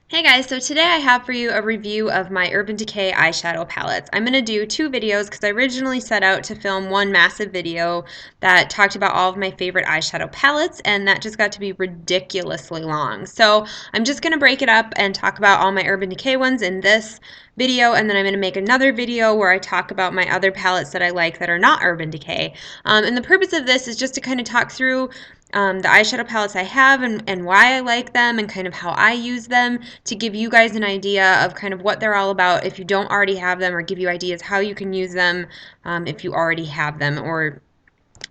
Hey guys, so today I have for you a review of my Urban Decay eyeshadow palettes. I'm going to do two videos because I originally set out to film one massive video that talked about all of my favorite eyeshadow palettes, and that just got to be ridiculously long. So I'm just going to break it up and talk about all my Urban Decay ones in this video, and then I'm going to make another video where I talk about my other palettes that I like that are not Urban Decay. And the purpose of this is just to kind of talk through the eyeshadow palettes I have and why I like them and kind of how I use them to give you guys an idea of kind of what they're all about if you don't already have them, or give you ideas how you can use them if you already have them, or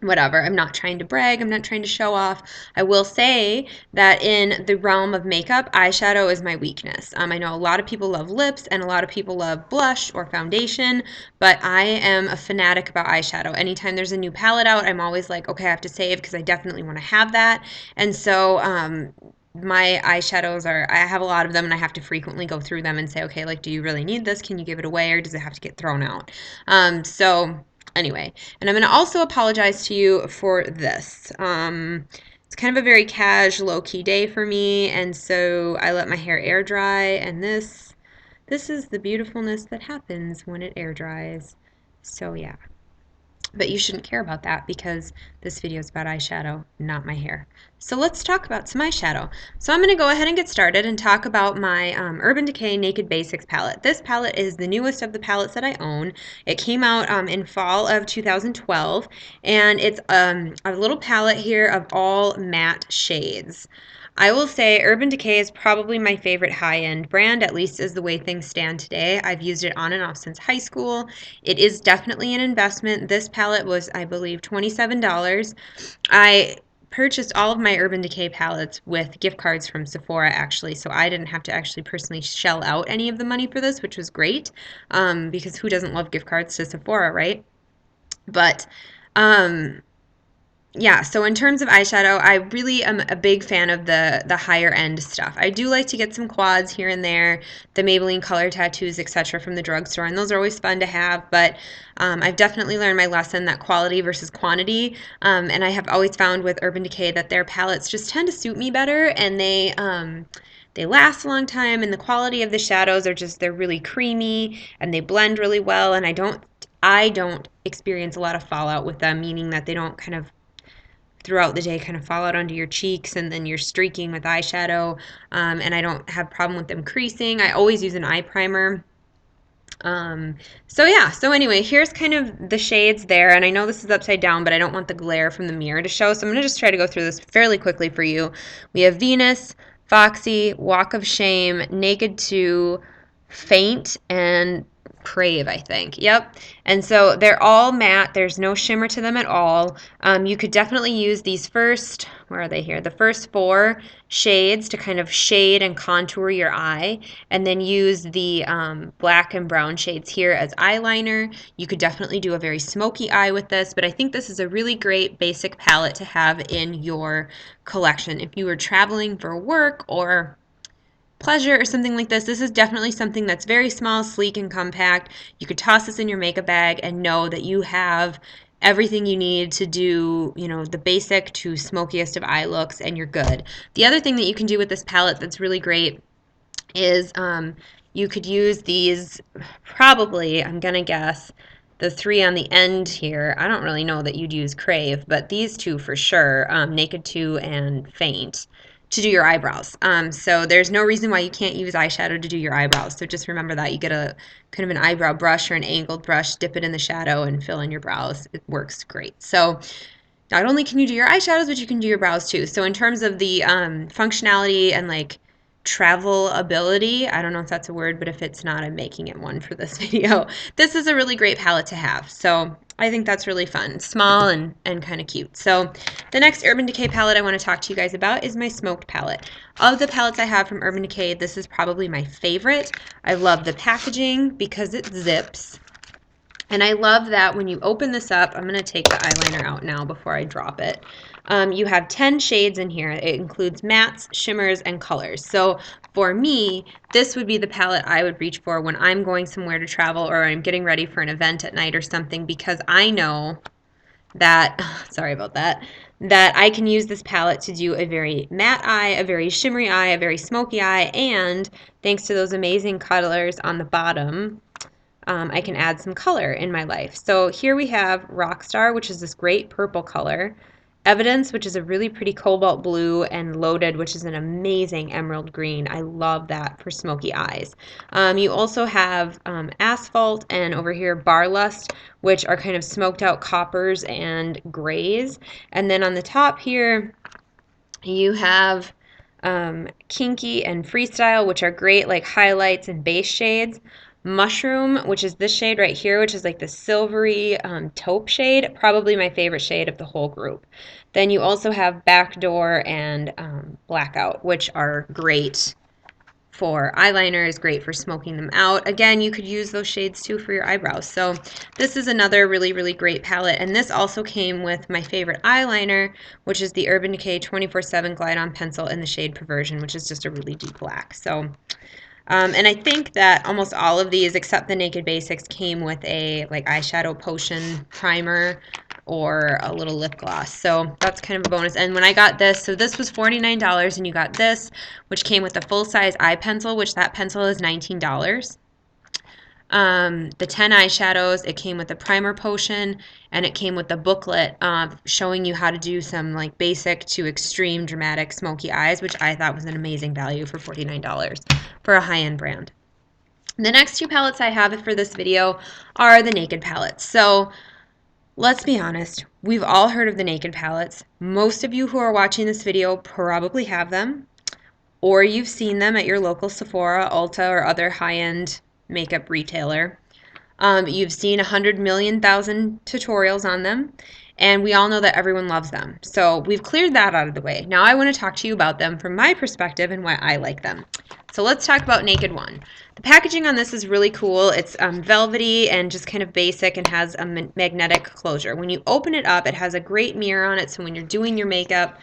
whatever. I'm not trying to brag. I'm not trying to show off. I will say that in the realm of makeup, eyeshadow is my weakness. I know a lot of people love lips and a lot of people love blush or foundation, but I am a fanatic about eyeshadow. Anytime there's a new palette out, I'm always like, okay, I have to save because I definitely want to have that. And so, my eyeshadows are, I have a lot of them and I have to frequently go through them and say, okay, like, do you really need this? Can you give it away, or does it have to get thrown out? Anyway, and I'm going to also apologize to you for this. It's kind of a very casual, low-key day for me, and so I let my hair air dry, and this is the beautifulness that happens when it air dries. So yeah. But you shouldn't care about that because this video is about eyeshadow, not my hair. So let's talk about some eyeshadow. So I'm going to go ahead and get started and talk about my Urban Decay Naked Basics palette. This palette is the newest of the palettes that I own. It came out in fall of 2012, and it's a little palette here of all matte shades. I will say Urban Decay is probably my favorite high-end brand, at least as the way things stand today. I've used it on and off since high school. It is definitely an investment. This palette was, I believe, $27. I purchased all of my Urban Decay palettes with gift cards from Sephora, actually, so I didn't have to actually personally shell out any of the money for this, which was great, because who doesn't love gift cards to Sephora, right? But um, yeah, so in terms of eyeshadow, I really am a big fan of the higher end stuff. I do like to get some quads here and there, the Maybelline color tattoos, etc. from the drugstore, and those are always fun to have, but I've definitely learned my lesson that quality versus quantity, and I have always found with Urban Decay that their palettes just tend to suit me better, and they last a long time, and the quality of the shadows are just, they're really creamy, and they blend really well, and I don't experience a lot of fallout with them, meaning that they don't kind of throughout the day kind of fall out onto your cheeks and then you're streaking with eyeshadow. And I don't have a problem with them creasing. I always use an eye primer. So yeah, so anyway, here's kind of the shades there, and I know this is upside down, but I don't want the glare from the mirror to show, so I'm going to just try to go through this fairly quickly for you. We have Venus, Foxy, Walk of Shame, Naked 2, Faint, and Crave, I think. Yep. And so they're all matte. There's no shimmer to them at all. You could definitely use these first, where are they here? The first four shades to kind of shade and contour your eye, and then use the black and brown shades here as eyeliner. You could definitely do a very smoky eye with this, but I think this is a really great basic palette to have in your collection. If you were traveling for work or pleasure or something like this, this is definitely something that's very small, sleek, and compact. You could toss this in your makeup bag and know that you have everything you need to do, the basic to smokiest of eye looks, and you're good. The other thing that you can do with this palette that's really great is you could use these, probably, I'm going to guess, the three on the end here. I don't really know that you'd use Crave, but these two for sure, Naked 2 and Faint, to do your eyebrows. So there's no reason why you can't use eyeshadow to do your eyebrows. So just remember that. You get a kind of an eyebrow brush or an angled brush, dip it in the shadow, and fill in your brows. It works great. So not only can you do your eyeshadows, but you can do your brows too. So in terms of the functionality and like travel ability, I don't know if that's a word, but if it's not, I'm making it one for this video. This is a really great palette to have. So I think that's really fun. Small and kind of cute. So the next Urban Decay palette I want to talk to you guys about is my Smoked palette. Of the palettes I have from Urban Decay, this is probably my favorite. I love the packaging because it zips. And I love that when you open this up, I'm going to take the eyeliner out now before I drop it. You have 10 shades in here. It includes mattes, shimmers, and colors. So for me, this would be the palette I would reach for when I'm going somewhere to travel or I'm getting ready for an event at night or something, because I know that, sorry about that, that I can use this palette to do a very matte eye, a very shimmery eye, a very smoky eye, and thanks to those amazing colors on the bottom, I can add some color in my life. So here we have Rockstar, which is this great purple color. Evidence, which is a really pretty cobalt blue, and Loaded, which is an amazing emerald green. I love that for smoky eyes. You also have Asphalt, and over here Bar Lust, which are kind of smoked out coppers and grays. And then on the top here, you have Kinky and Freestyle, which are great like highlights and base shades. Mushroom, which is this shade right here, which is like the silvery taupe shade, probably my favorite shade of the whole group. Then you also have Backdoor and Blackout, which are great for eyeliners, great for smoking them out. Again, you could use those shades too for your eyebrows. So this is another really, really great palette. And this also came with my favorite eyeliner, which is the Urban Decay 24/7 Glide On Pencil in the shade Perversion, which is just a really deep black. So and I think that almost all of these, except the Naked Basics, came with a like eyeshadow potion primer or a little lip gloss. So that's kind of a bonus. And when I got this, so this was $49 and you got this, which came with a full-size eye pencil, which that pencil is $19. The 10 eyeshadows, it came with a primer potion, and it came with a booklet showing you how to do some like basic to extreme dramatic smoky eyes, which I thought was an amazing value for $49 for a high-end brand. The next two palettes I have for this video are the Naked palettes. So let's be honest, we've all heard of the Naked palettes. Most of you who are watching this video probably have them, or you've seen them at your local Sephora, Ulta, or other high-end makeup retailer. You've seen 100 million thousand tutorials on them, and we all know that everyone loves them. So we've cleared that out of the way. Now I want to talk to you about them from my perspective and why I like them. So let's talk about Naked One. The packaging on this is really cool. It's velvety and just kind of basic and has a magnetic closure. When you open it up, it has a great mirror on it, so when you're doing your makeup,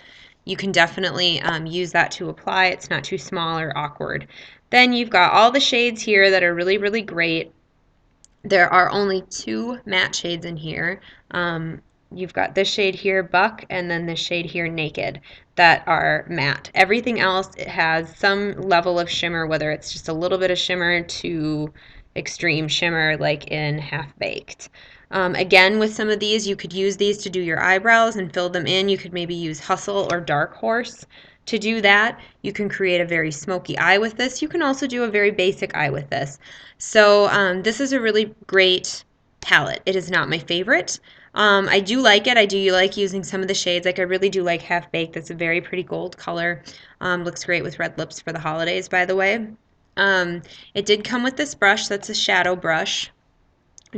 you can definitely use that to apply. It's not too small or awkward. Then you've got all the shades here that are really, really great. There are only two matte shades in here. You've got this shade here, Buck, and then this shade here, Naked, that are matte. Everything else, it has some level of shimmer, whether it's just a little bit of shimmer to extreme shimmer like in Half Baked. Again, with some of these, you could use these to do your eyebrows and fill them in. You could maybe use Hustle or Dark Horse to do that. You can create a very smoky eye with this. You can also do a very basic eye with this. So this is a really great palette. It is not my favorite. I do like it. I do like using some of the shades. Like I really do like Half Baked. That's a very pretty gold color. Looks great with red lips for the holidays, by the way. It did come with this brush. That's a shadow brush.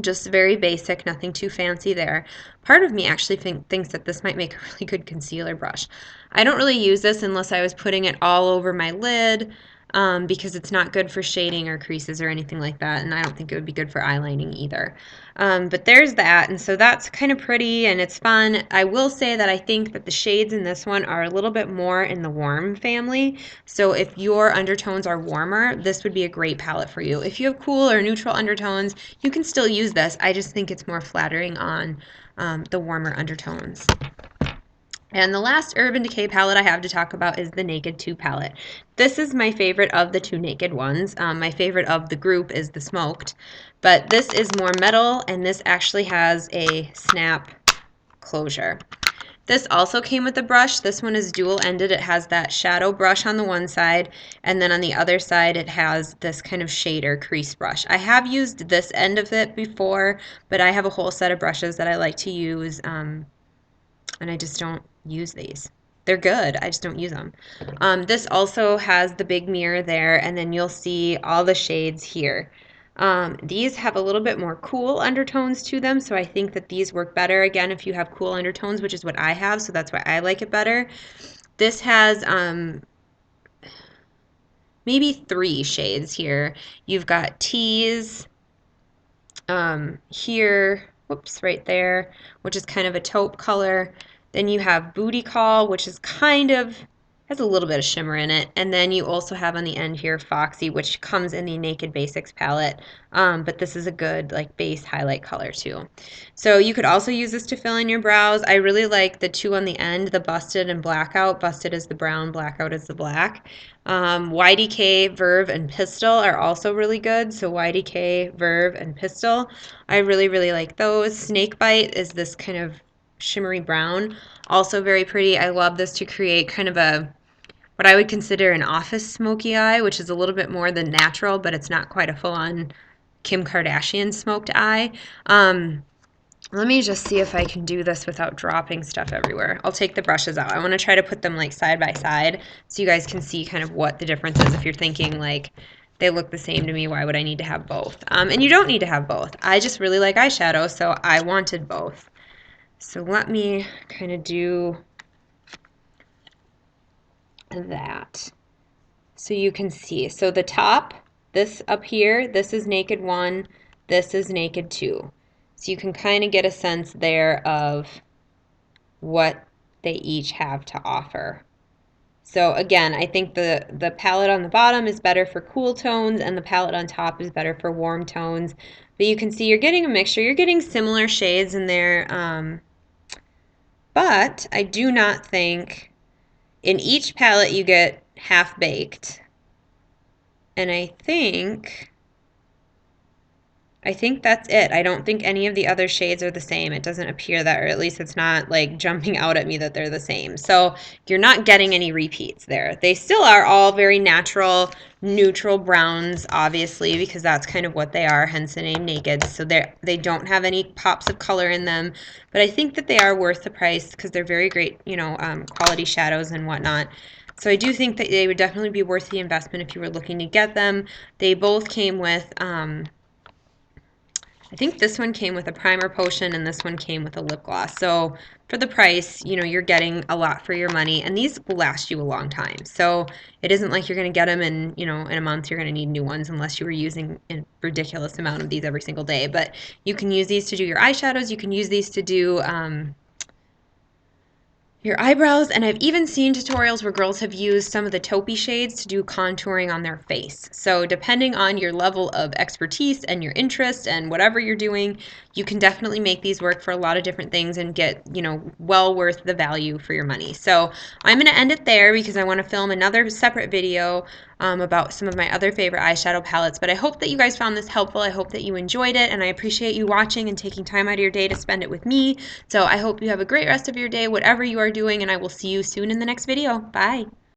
Just very basic, nothing too fancy there. Part of me actually thinks that this might make a really good concealer brush. I don't really use this unless I was putting it all over my lid because it's not good for shading or creases or anything like that, and I don't think it would be good for eyelining either. But there's that, and so that's kind of pretty and it's fun. I will say that I think that the shades in this one are a little bit more in the warm family, so if your undertones are warmer, this would be a great palette for you. If you have cool or neutral undertones, you can still use this. I just think it's more flattering on the warmer undertones. And the last Urban Decay palette I have to talk about is the Naked 2 palette. This is my favorite of the two Naked ones. My favorite of the group is the Smoked, but this is more metal and this actually has a snap closure. This also came with a brush. This one is dual-ended. It has that shadow brush on the one side, and then on the other side it has this kind of shader crease brush. I have used this end of it before, but I have a whole set of brushes that I like to use, and I just don't use these. They're good, I just don't use them. This also has the big mirror there, and then you'll see all the shades here. These have a little bit more cool undertones to them, so I think that these work better, again, if you have cool undertones, which is what I have, so that's why I like it better. This has maybe 3 shades here. You've got Tease here, whoops, right there, which is kind of a taupe color. Then you have Booty Call, which is kind of has a little bit of shimmer in it. And then you also have on the end here Foxy, which comes in the Naked Basics palette, but this is a good like base highlight color too. So you could also use this to fill in your brows. I really like the two on the end, the Busted and Blackout. Busted is the brown, Blackout is the black. YDK, Verve, and Pistol are also really good. So YDK, Verve, and Pistol, I really, really like those. Snakebite is this kind of shimmery brown, also very pretty. I love this to create kind of a what I would consider an office smoky eye, which is a little bit more than natural, but it's not quite a full-on Kim Kardashian smoked eye. Let me just see if I can do this without dropping stuff everywhere. I'll take the brushes out. I want to try to put them like side by side so you guys can see kind of what the difference is. If you're thinking like they look the same to me, why would I need to have both? And you don't need to have both. I just really like eyeshadow, so I wanted both. So let me kind of do that so you can see. So the top, this up here, this is Naked 1, this is Naked 2. So you can kind of get a sense there of what they each have to offer. So again, I think the palette on the bottom is better for cool tones and the palette on top is better for warm tones. But you can see you're getting a mixture. You're getting similar shades in there. But I do not think in each palette you get Half Baked. And I think that's it. I don't think any of the other shades are the same. It doesn't appear that, or at least it's not like jumping out at me that they're the same. So you're not getting any repeats there. They still are all very natural, neutral browns, obviously, because that's kind of what they are, hence the name Naked. So they don't have any pops of color in them. But I think that they are worth the price because they're very great, quality shadows and whatnot. So I do think that they would definitely be worth the investment if you were looking to get them. They both came with I think this one came with a primer potion and this one came with a lip gloss. So for the price, you're getting a lot for your money, and these will last you a long time. So it isn't like you're going to get them and, in a month you're going to need new ones unless you were using a ridiculous amount of these every single day. But you can use these to do your eyeshadows. You can use these to do your eyebrows, and I've even seen tutorials where girls have used some of the taupey shades to do contouring on their face. So depending on your level of expertise and your interest and whatever you're doing, you can definitely make these work for a lot of different things and get, well worth the value for your money. So I'm going to end it there because I want to film another separate video about some of my other favorite eyeshadow palettes. But I hope that you guys found this helpful. I hope that you enjoyed it, and I appreciate you watching and taking time out of your day to spend it with me. So I hope you have a great rest of your day, whatever you are doing, and I will see you soon in the next video. Bye.